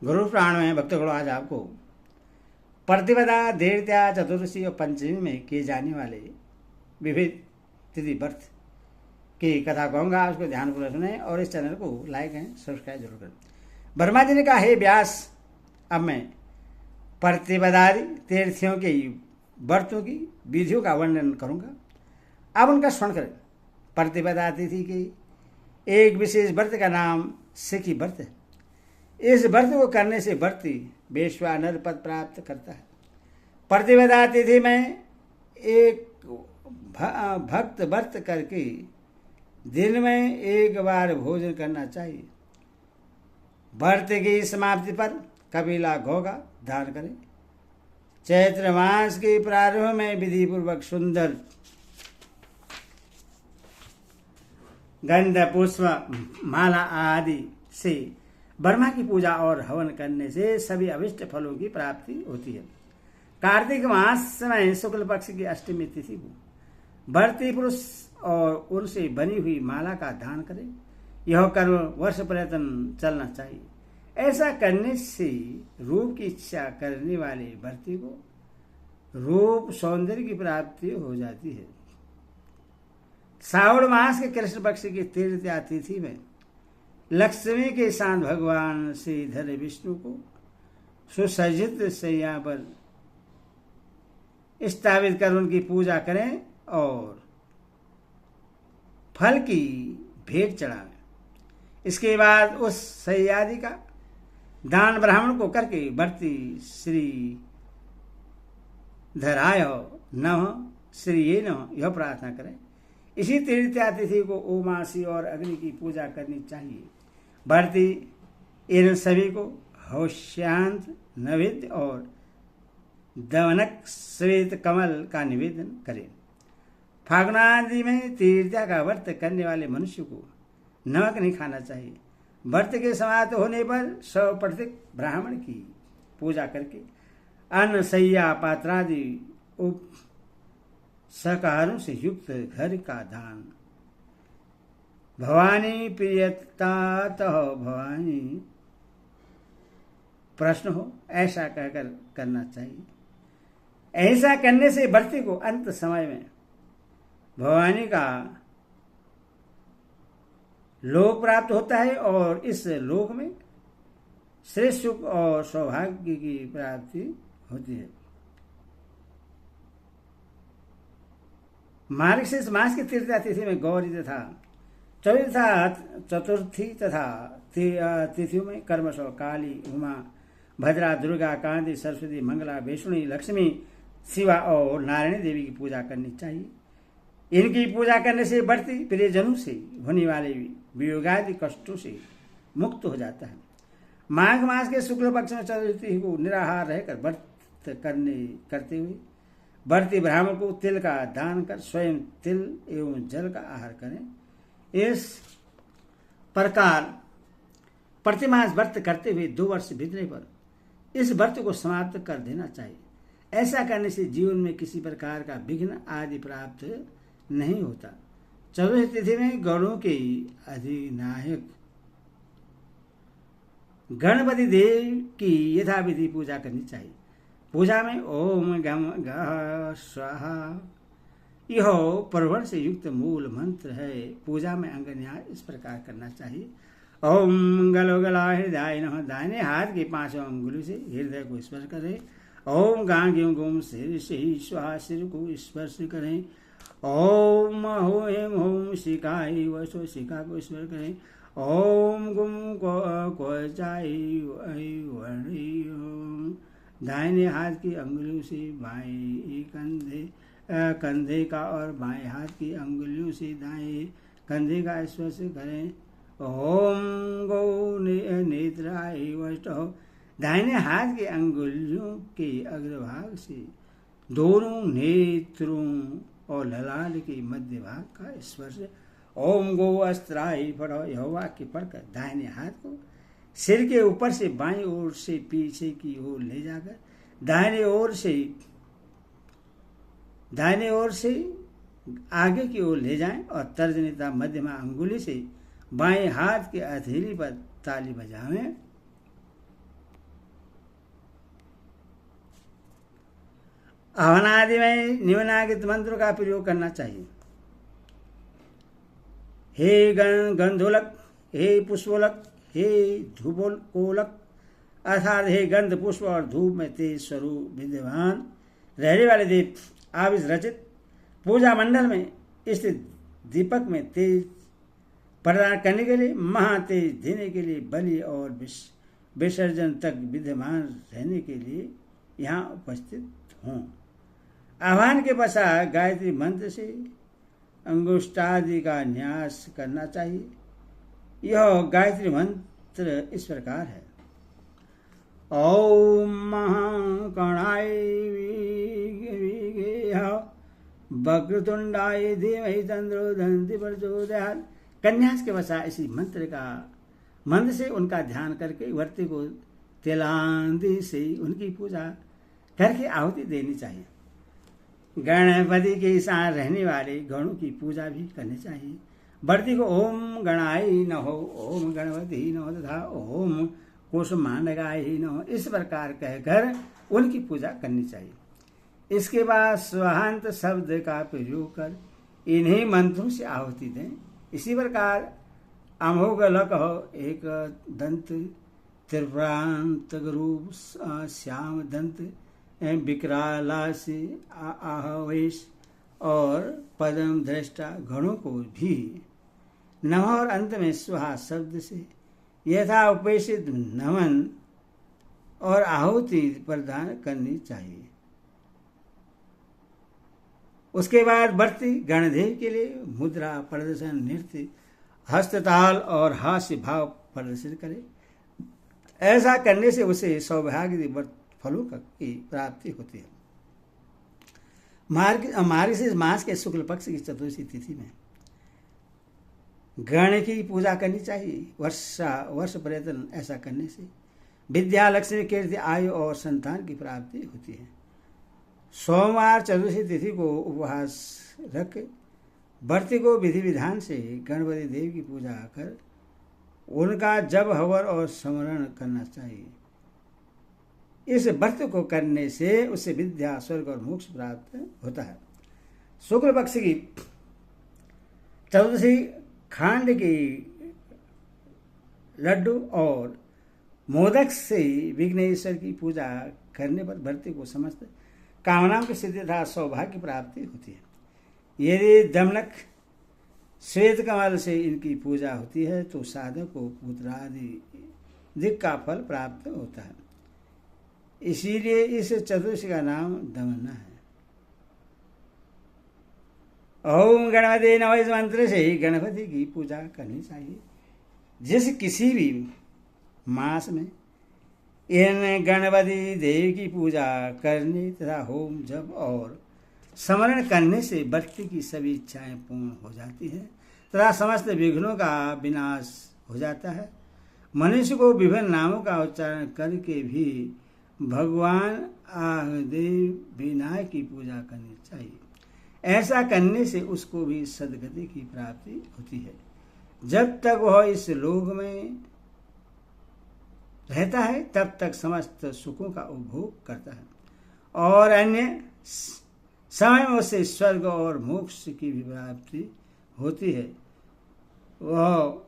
गुरु पुराण में भक्तगणों आज आपको प्रतिपदा, देवत्या, चतुर्दशी और पंचमी में किए जाने वाले विविध तिथि व्रत की कथा कहूँगा। उसको ध्यानपूर्वक सुने और इस चैनल को लाइक एंड सब्सक्राइब जरूर करें। ब्रह्मा जी ने कहा, हे व्यास, अब मैं प्रतिपदादि तीर्थियों के व्रतों की विधियों का वर्णन करूँगा। अब उनका स्मरण करें। प्रतिपदा तिथि के एक विशेष व्रत का नाम सिखी व्रत है। इस व्रत को करने से व्रती वैश्वानर पद प्राप्त करता है। प्रतिपदा तिथि में एक भक्त व्रत करके दिन में एक बार भोजन करना चाहिए। व्रत की समाप्ति पर कपिला गौ का दान करें। चैत्र मास के प्रारंभ में विधि पूर्वक सुंदर गंध पुष्प माला आदि से ब्रह्मा की पूजा और हवन करने से सभी अभिष्ट फलों की प्राप्ति होती है। कार्तिक मास में शुक्ल पक्ष की अष्टमी तिथि को व्रती पुरुष और उनसे बनी हुई माला का दान करें। यह कर्म वर्ष पर्यंत चलना चाहिए। ऐसा करने से रूप की इच्छा करने वाले व्रती को रूप सौंदर्य की प्राप्ति हो जाती है। श्रावण मास के कृष्ण पक्ष की तृतीया तिथि में लक्ष्मी के साथ भगवान श्रीधर विष्णु को सुसज्जित शैया पर स्थापित कर उनकी पूजा करें और फल की भेंट चढ़ावें। इसके बाद उस शैयादि का दान ब्राह्मण को करके व्रती श्री धराय नमः श्रीये नमः यह प्रार्थना करें। इसी तृतीया तिथि को ओमासी और अग्नि की पूजा करनी चाहिए। व्रती इन सभी को हौष्यांत, नैवेद्य और दवनक श्वेत कमल का निवेदन करें। फागुनादि में तृतीया का व्रत करने वाले मनुष्य को नमक नहीं खाना चाहिए। व्रत के समाप्त होने पर 100% ब्राह्मण की पूजा करके अन्न, शय्या, पात्रादि उप सहकारों से युक्त घर का दान। भवानी प्रियतातः भवानी प्रश्न हो, ऐसा कहकर करना चाहिए। ऐसा करने से व्रती को अंत समय में भवानी का लोक प्राप्त होता है और इस लोक में श्रेष्ठ सुख और सौभाग्य की प्राप्ति होती है। मार्गशीर्ष मास की तृतीया तिथि में गौरी तथा चतुर्थी तथा तिथियों में कर्मश काली, उमा, भद्रा, दुर्गा, कांति, सरस्वती, मंगला, वैष्णवी, लक्ष्मी, शिवा और नारायणी देवी की पूजा करनी चाहिए। इनकी पूजा करने से व्रती प्रियजनों से होने वाले वियोगादि कष्टों से मुक्त हो जाता है। माघ मास के शुक्ल पक्ष में चतुर्थी को निराहार रहकर व्रत करते हुए व्रती ब्राह्मण को तिल का दान कर स्वयं तिल एवं जल का आहार करें। इस प्रकार प्रतिमास व्रत करते हुए 2 वर्ष बीतने पर इस व्रत को समाप्त कर देना चाहिए। ऐसा करने से जीवन में किसी प्रकार का विघ्न आदि प्राप्त नहीं होता। चतुर्थ तिथि में गणों के अधिनायक गणपति देव की यथाविधि पूजा करनी चाहिए। पूजा में ओम गम गः स्वाहा यह प्रवण से युक्त मूल मंत्र है। पूजा में अंगन्यास इस प्रकार करना चाहिए। ओम गलो गला हृदय नमः, दाहिने हाथ की 5 अंगुली से हृदय को स्पर्श करें। ओम गां ग्यूं गुम सिर से स्वाहा सिर को स्पर्श करें। ओम हो हेम होम शिकाई वसो शिका को स्पर्श करें। ओम गुम को दाहिने हाथ की अंगुलियों से बाएं कंधे का और बाएं हाथ की अंगुलियों से दाएं कंधे का स्पर्श करें। ओम गौ नेत्राय वष्टौ, दाहिने हाथ की अंगुलियों के अग्रभाग से दोनों नेत्रों और ललाट के मध्य भाग का स्पर्श। ओम गो अस्त्राय पढ़ो, यह वाक्य पढ़कर दाहिने हाथ को सिर के ऊपर से बाईं ओर से पीछे की ओर ले जाकर दाहिने ओर से आगे की ओर ले जाएं और तर्जनी तथा मध्यमा अंगुली से बाएं हाथ के हथेली पर ताली बजावें। हवन आदि में निम्नांकित मंत्रों का प्रयोग करना चाहिए। हे गंधोलक, हे पुष्पोलक, हे धूपोलक, अर्थात हे गंध, पुष्प और धूप में तेज स्वरूप विद्यमान रहने वाले देव, आप इस रचित पूजा मंडल में स्थित दीपक में तेज प्रदान करने के लिए, महातेज देने के लिए, बलि और विसर्जन तक विद्यमान रहने के लिए यहाँ उपस्थित हों। आह्वान के पश्चात गायत्री मंत्र से अंगुष्ठादि का न्यास करना चाहिए। यह गायत्री मंत्र इस प्रकार है। ओम महागणाय वक्रतुंडाय धीमहि तन्नो दन्ति प्रचोदयात्। कन्यास के पश्चात इसी मंत्र से उनका ध्यान करके वर्ती को तिलांदी से उनकी पूजा करके आहुति देनी चाहिए। गणपति के साथ रहने वाले गणों की पूजा भी करनी चाहिए। वर्ती को ओम गणाय नमः, ओम गणपति नमः तथा ओम कुसुमांडकाय नमः इस प्रकार कहकर उनकी पूजा करनी चाहिए। इसके बाद स्वाहांत शब्द का प्रयोग कर इन्हीं मंत्रों से आहुति दें। इसी प्रकार अमोघ लक एक दंत, त्रिप्रांत रूप श्याम दंत, विकरालास आहवेश और पदम दृष्टा गणों को भी नमः और अंत में स्वाहा शब्द से यथा उपेक्षित नमन और आहुति प्रदान करनी चाहिए। उसके बाद वर्ती गणदेव के लिए मुद्रा प्रदर्शन, नृत्य, हस्तताल और हास्य भाव प्रदर्शित करे। ऐसा करने से उसे सौभाग्य फलों की प्राप्ति होती है। मार्गशीर्ष मास के शुक्ल पक्ष की चतुर्थी तिथि में गण की पूजा करनी चाहिए। वर्ष पर्यटन ऐसा करने से विद्या, लक्ष्मी, कीर्ति, आयु और संतान की प्राप्ति होती है। सोमवार चतुर्थी तिथि को उपवास रख व्रती को विधि विधान से गणपति देव की पूजा कर उनका जप, हवन और स्मरण करना चाहिए। इस व्रत को करने से उससे विद्या, स्वर्ग और मोक्ष प्राप्त होता है। शुक्ल पक्ष की चतुर्दशी खांड की लड्डू और मोदक से विघ्नेश्वर की पूजा करने पर व्रती को समस्त कामनाओं की सिद्धि तथा सौभाग्य प्राप्ति होती है। यदि दमनक, श्वेत कमल से इनकी पूजा होती है तो साधक को पुत्रादि दिक का फल प्राप्त होता है। इसीलिए इस चतुर्दशी का नाम दमना है। ओम गणपति नमः इस मंत्र से गणपति की पूजा करनी चाहिए। जिस किसी भी मास में इन गणपति देव की पूजा करने तथा होम, जप और स्मरण करने से व्यक्ति की सभी इच्छाएं पूर्ण हो जाती हैं तथा समस्त विघ्नों का विनाश हो जाता है। मनुष्य को विभिन्न नामों का उच्चारण करके भी भगवान आहदेव विनायक की पूजा करनी चाहिए। ऐसा करने से उसको भी सद्गति की प्राप्ति होती है। जब तक वह इस लोक में रहता है तब तक समस्त सुखों का उपभोग करता है और अन्य समय में उसे स्वर्ग और मोक्ष की भी प्राप्ति होती है। वह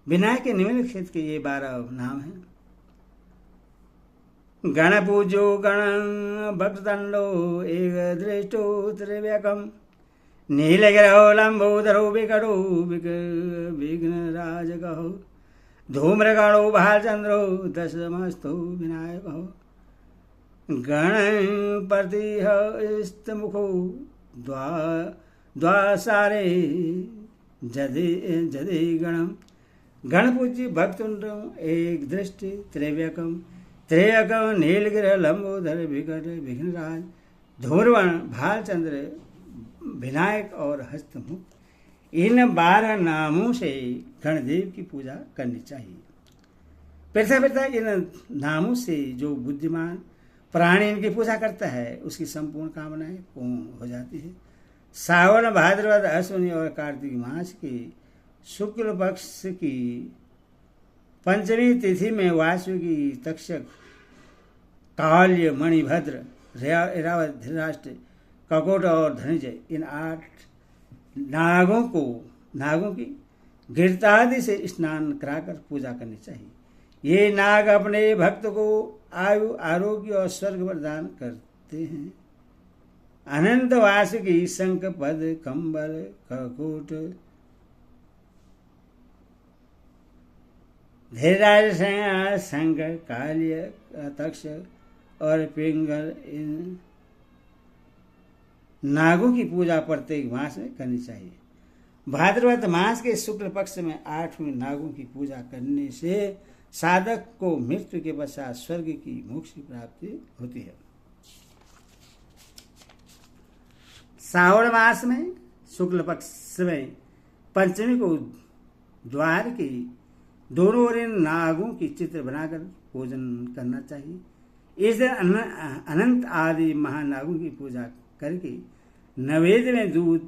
विनायक के निम्नलिखित के ये 12 नाम हैं। गणपूजो गण भक्तदंडो एक दृष्टो त्रिव्यकम नीलगिरो लंबोदरो विकटो विघ्नराजगहो धूम्रगणो भालचंद्रो दशमस्तो विनायको गणपतिः स्तमुखो द्वासारे जदे गणम गणपूज्य भक्तुंड एक दृष्टि त्रिव्यकम नीलगिरि लंबोदर विकट विघ्नराज धूम्रवण भालचंद्र विनायक और हस्तमुख इन 12 नामों से गणदेव की पूजा करनी चाहिए। पृथ्वी इन नामों से जो बुद्धिमान प्राणी इनकी पूजा करता है उसकी संपूर्ण कामनाएं पूर्ण हो जाती है। सावन, भाद्रपद, अश्विनी और कार्तिक मास के शुक्ल पक्ष की पंचमी तिथि में वासुकी, तक्षक, काल्य, मणिभद्र ऐरावत, धृतराष्ट्र, ककोट और धनंजय, इन 8 नागों की गिरतादि से स्नान कराकर पूजा करनी चाहिए। ये नाग अपने भक्त को आयु, आरोग्य और स्वर्ग प्रदान करते हैं। अनंत वास की शंख, पद, कंबल, ककोट, धीराज, शंख, कालिय, तक्ष और पिंगल, इन नागों की पूजा प्रत्येक मास में करनी चाहिए। भाद्रपद मास के शुक्ल पक्ष में 8वें नागों की पूजा करने से साधक को मृत्यु के पश्चात स्वर्ग की मोक्ष की प्राप्ति होती है। श्रावण मास में शुक्ल पक्ष में पंचमी को द्वार की दोनों ओर इन नागों की चित्र बनाकर पूजन करना चाहिए। इस दिन अनंत आदि महानागों की पूजा करके नैवेद्य में दूध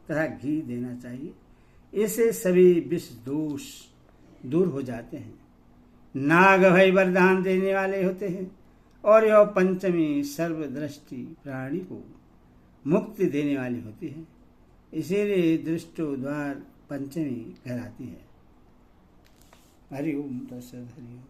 तथा घी देना चाहिए। इससे सभी विष दोष दूर हो जाते हैं। नाग भय वरदान देने वाले होते हैं और यह पंचमी सर्वदृष्टि प्राणी को मुक्ति देने वाली होती है। इसीलिए दृष्टो द्वार पंचमी कहलाती है। हरि ओम तत्सत। हरि ओम।